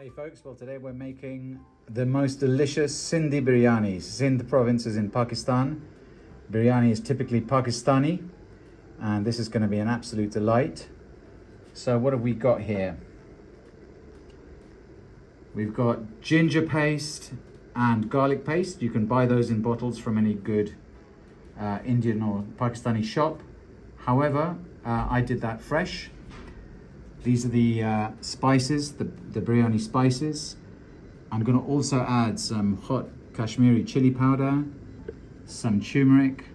Hey folks, well today we're making the most delicious Sindhi biryani. Sindh province is in Pakistan. Biryani is typically Pakistani, and this is going to be an absolute delight. So what have we got here? We've got ginger paste and garlic paste. You can buy those in bottles from any good Indian or Pakistani shop. However, I did that fresh. These are the spices, the biryani spices. I'm going to also add some hot Kashmiri chili powder, some turmeric,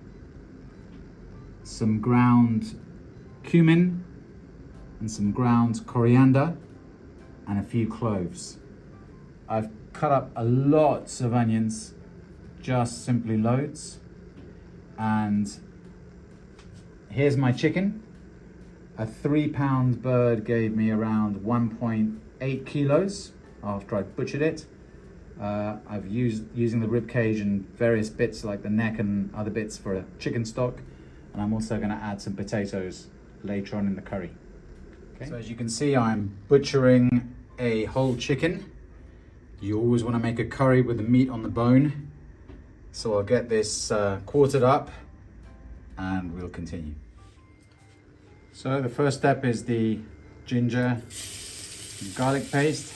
some ground cumin, and some ground coriander, and a few cloves. I've cut up a lot of onions, just simply loads. And here's my chicken. A 3-pound bird gave me around 1.8 kilos after I butchered it. I've using the rib cage and various bits like the neck and other bits for a chicken stock. And I'm also going to add some potatoes later on in the curry. Okay. So as you can see, I'm butchering a whole chicken. You always want to make a curry with the meat on the bone. So I'll get this quartered up and we'll continue. So the first step is the ginger and garlic paste.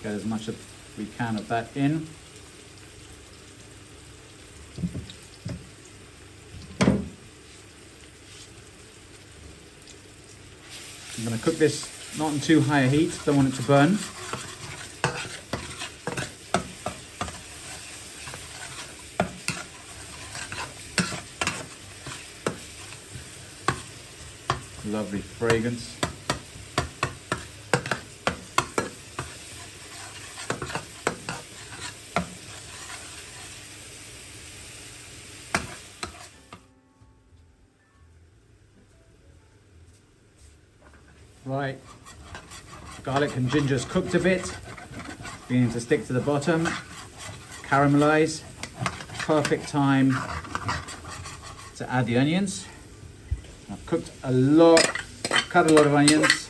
Get as much as we can of that in. I'm going to cook this not on too high a heat, don't want it to burn. Lovely fragrance. Right, garlic and ginger's cooked a bit, beginning to stick to the bottom, caramelize. Perfect time to add the onions. I've cooked a lot, cut a lot of onions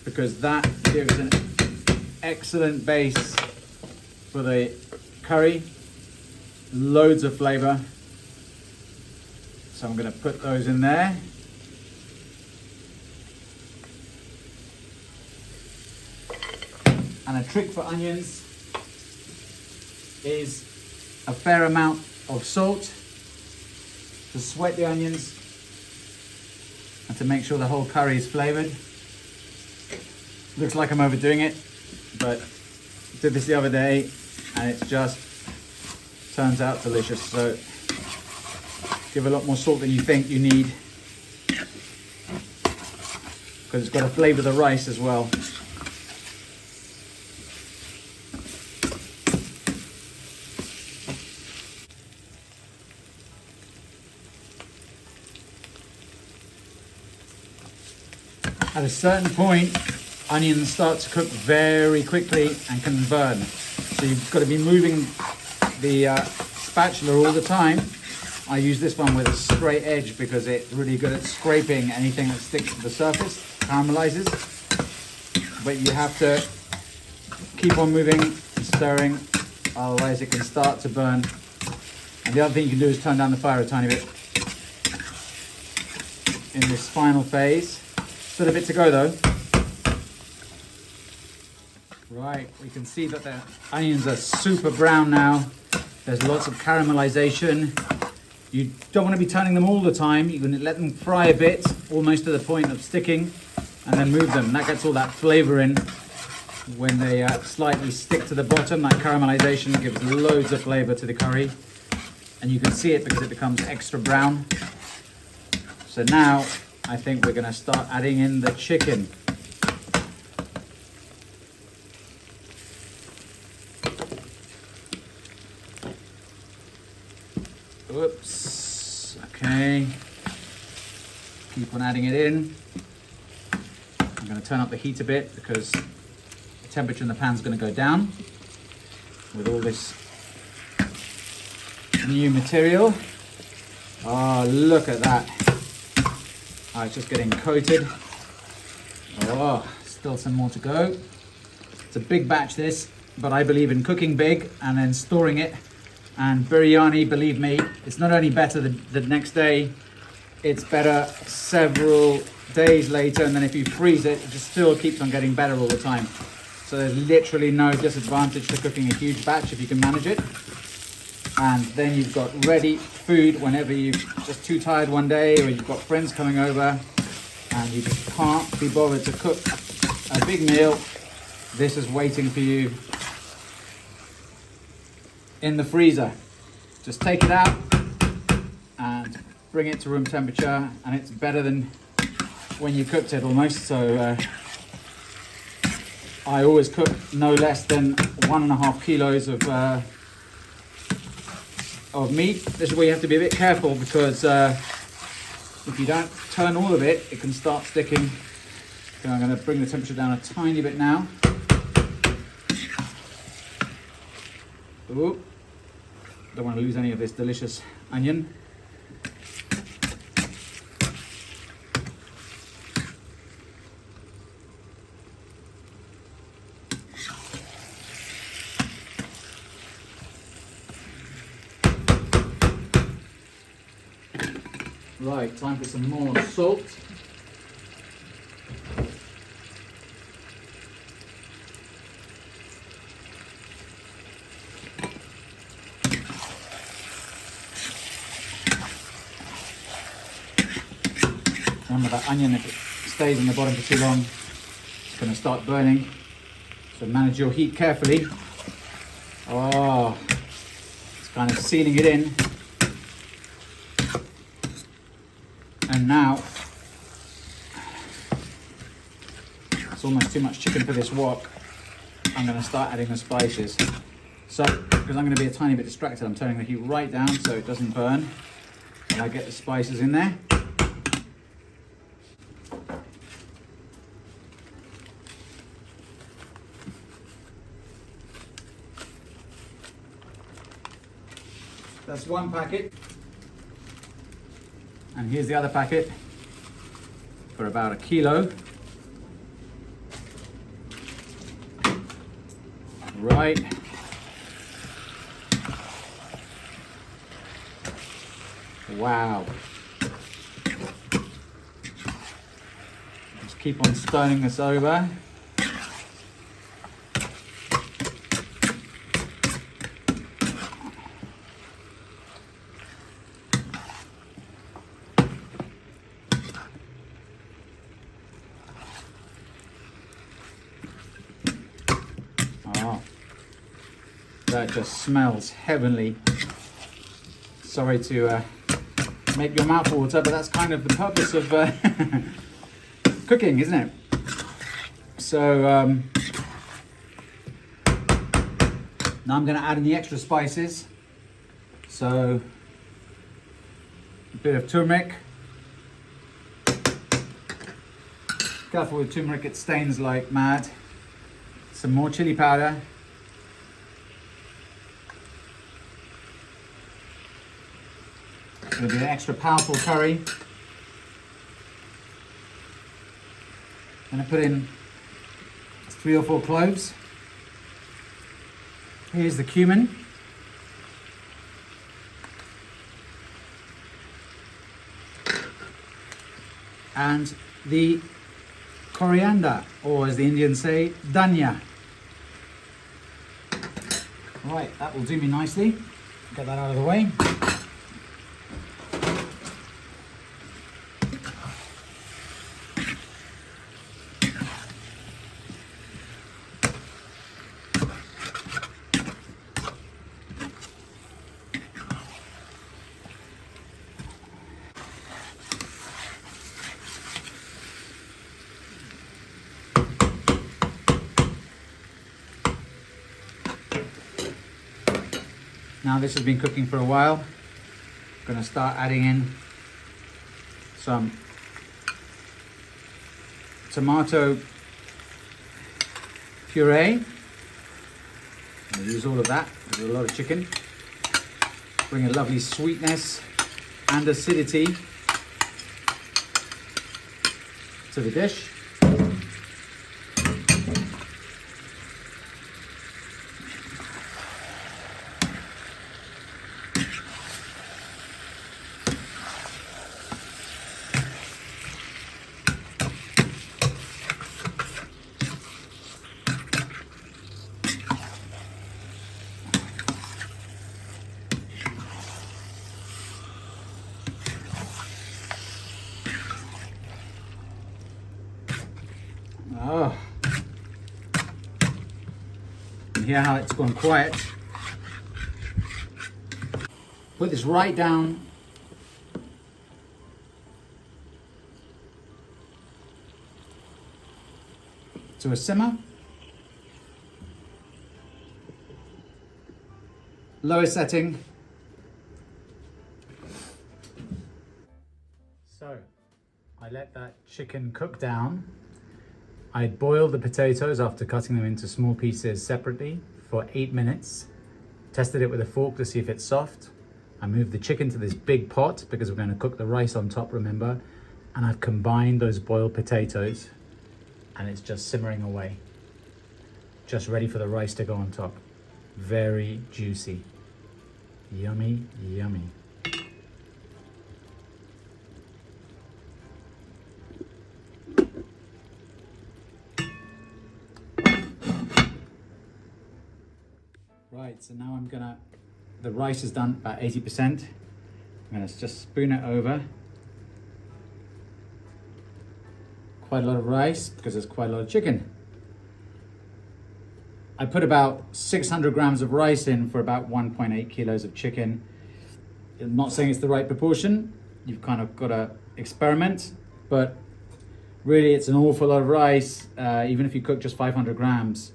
because that gives an excellent base for the curry, loads of flavor. So I'm going to put those in there. And a trick for onions is a fair amount of salt to sweat the onions and to make sure the whole curry is flavored. Looks like I'm overdoing it, but did this the other day and it just turns out delicious. So give a lot more salt than you think you need because it's got to flavor the rice as well. At a certain point, onions start to cook very quickly and can burn. So you've got to be moving the spatula all the time. I use this one with a straight edge because it's really good at scraping anything that sticks to the surface, caramelizes. But you have to keep on moving and stirring, otherwise it can start to burn. And the other thing you can do is turn down the fire a tiny bit in this final phase. Still a bit to go though. Right, we can see that the onions are super brown now. There's lots of caramelization. You don't want to be turning them all the time. You're going to let them fry a bit, almost to the point of sticking, and then move them. That gets all that flavor in. When they slightly stick to the bottom, that caramelization gives loads of flavor to the curry. And you can see it because it becomes extra brown. So now, I think we're going to start adding in the chicken. Oops. Okay. Keep on adding it in. I'm going to turn up the heat a bit because the temperature in the pan is going to go down with all this new material. Oh, look at that. Oh, it's just getting coated. Oh, still some more to go. It's a big batch this, but I believe in cooking big and then storing it. And biryani, believe me, it's not only better the next day, it's better several days later, and then if you freeze it, it just still keeps on getting better all the time. So there's literally no disadvantage to cooking a huge batch if you can manage it. And then you've got ready food whenever you're just too tired one day, or you've got friends coming over and you just can't be bothered to cook a big meal. This is waiting for you in the freezer. Just take it out and bring it to room temperature, and it's better than when you cooked it almost. So I always cook no less than 1.5 kilos of meat. This is where you have to be a bit careful, because if you don't turn all of it, it can start sticking. So I'm going to bring the temperature down a tiny bit now. Ooh. Don't want to lose any of this delicious onion. Right, time for some more salt. Remember that onion, if it stays in the bottom for too long, it's going to start burning. So manage your heat carefully. Oh, it's kind of sealing it in. And now, it's almost too much chicken for this wok. I'm going to start adding the spices. So, because I'm going to be a tiny bit distracted, I'm turning the heat right down so it doesn't burn. And I get the spices in there. That's one packet. And here's the other packet for about 1 kilo. Right. Wow. Just keep on stoning this over. Oh, that just smells heavenly. Sorry to make your mouth water, but that's kind of the purpose of cooking, isn't it? So now I'm going to add in the extra spices. So a bit of turmeric. Careful with turmeric, it stains like mad. Some more chili powder. It's going to be an extra powerful curry. I'm going to put in 3 or 4 cloves. Here's the cumin. And the coriander, or as the Indians say, dhania. Right, that will do me nicely. Get that out of the way. Now this has been cooking for a while. I'm going to start adding in some tomato puree. I'll use all of that. There's a lot of chicken. bring a lovely sweetness and acidity to the dish. Oh, and hear how it's gone quiet. Put this right down to a simmer. Lower setting. So I let that chicken cook down. I boiled the potatoes after cutting them into small pieces separately for 8 minutes. Tested it with a fork to see if it's soft. I moved the chicken to this big pot because we're going to cook the rice on top, remember? And I've combined those boiled potatoes and it's just simmering away. Just ready for the rice to go on top. Very juicy. Yummy, yummy. Right, so now the rice is done about 80%. I'm gonna just spoon it over. Quite a lot of rice because there's quite a lot of chicken. I put about 600 grams of rice in for about 1.8 kilos of chicken. I'm not saying it's the right proportion. You've kind of got to experiment, but really it's an awful lot of rice. Even if you cook just 500 grams,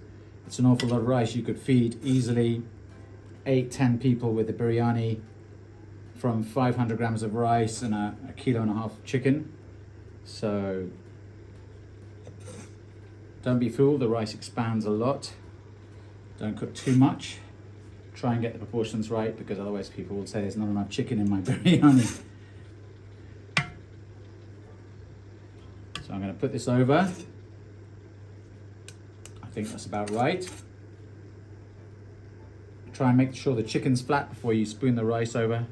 it's an awful lot of rice. You could feed easily 8-10 people with a biryani from 500 grams of rice and a kilo and a half of chicken. So don't be fooled, the rice expands a lot. Don't cook too much. Try and get the proportions right because otherwise people will say there's not enough chicken in my biryani. So I'm going to put this over. I think that's about right. Try and make sure the chicken's flat before you spoon the rice over.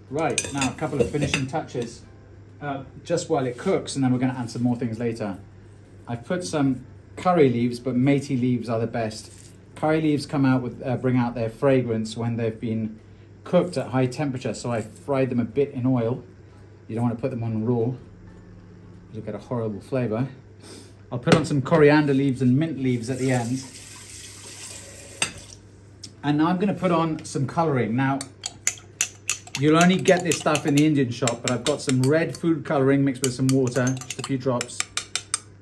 Right, now a couple of finishing touches. Just while it cooks, and then we're going to add some more things later. I've put some curry leaves, but meaty leaves are the best. Curry leaves come out with bring out their fragrance when they've been cooked at high temperature, so I fried them a bit in oil. You don't want to put them on raw. You'll get a horrible flavor. I'll put on some coriander leaves and mint leaves at the end. And now I'm going to put on some coloring. Now, you'll only get this stuff in the Indian shop, but I've got some red food coloring mixed with some water, just a few drops.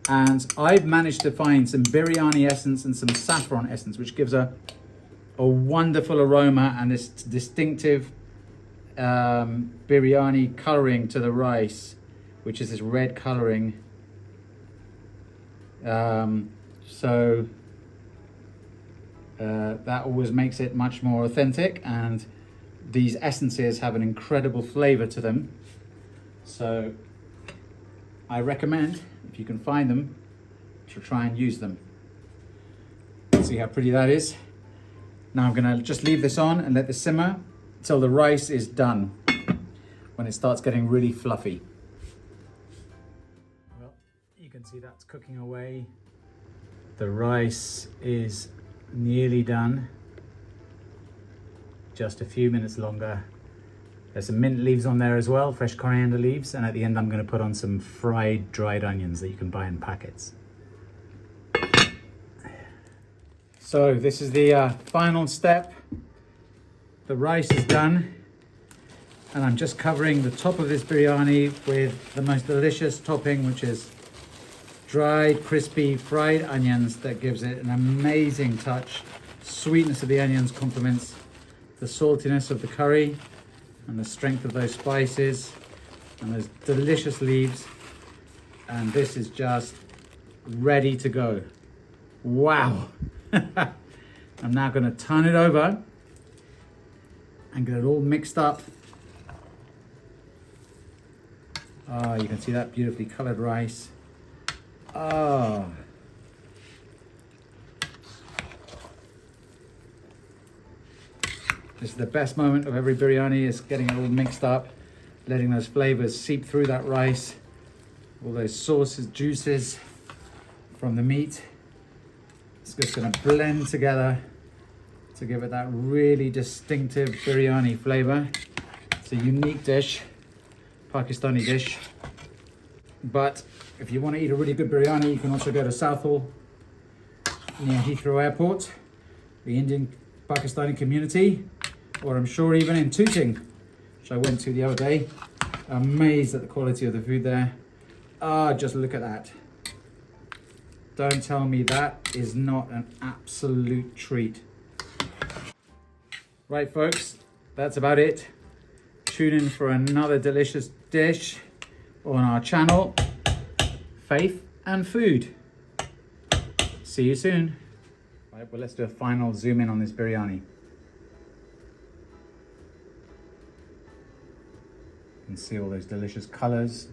And I've managed to find some biryani essence and some saffron essence, which gives a wonderful aroma and this distinctive biryani coloring to the rice, which is this red coloring. That always makes it much more authentic, and these essences have an incredible flavor to them. So I recommend, if you can find them, to try and use them. See how pretty that is? Now I'm gonna just leave this on and let this simmer until the rice is done, when it starts getting really fluffy. Well, you can see that's cooking away. The rice is nearly done. Just a few minutes longer. There's some mint leaves on there as well, fresh coriander leaves, and at the end I'm going to put on some fried dried onions that you can buy in packets. So this is the final step. The rice is done, and I'm just covering the top of this biryani with the most delicious topping, which is dried, crispy, fried onions that gives it an amazing touch. Sweetness of the onions complements the saltiness of the curry and the strength of those spices and those delicious leaves. And this is just ready to go. Wow. I'm now going to turn it over and get it all mixed up. Oh, you can see that beautifully colored rice. Oh. This is the best moment of every biryani, is getting it all mixed up, letting those flavors seep through that rice, all those sauces, juices from the meat. It's just gonna blend together to give it that really distinctive biryani flavor. It's a unique dish, Pakistani dish. But if you want to eat a really good biryani, you can also go to Southall near Heathrow Airport, the Indian Pakistani community, or I'm sure even in Tooting, which I went to the other day. Amazed at the quality of the food there. Ah, just look at that. Don't tell me that is not an absolute treat. Right folks, that's about it. Tune in for another delicious dish on our channel, Faith and Food. See you soon. Right, well, let's do a final zoom in on this biryani. You can see all those delicious colors,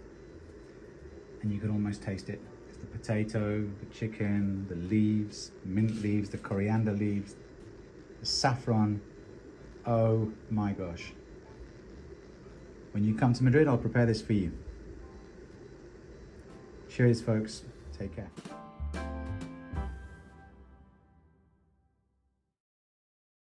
and you can almost taste it. It's the potato, the chicken, the leaves, mint leaves, the coriander leaves, the saffron. Oh my gosh. When you come to Madrid, I'll prepare this for you. Cheers, folks. Take care.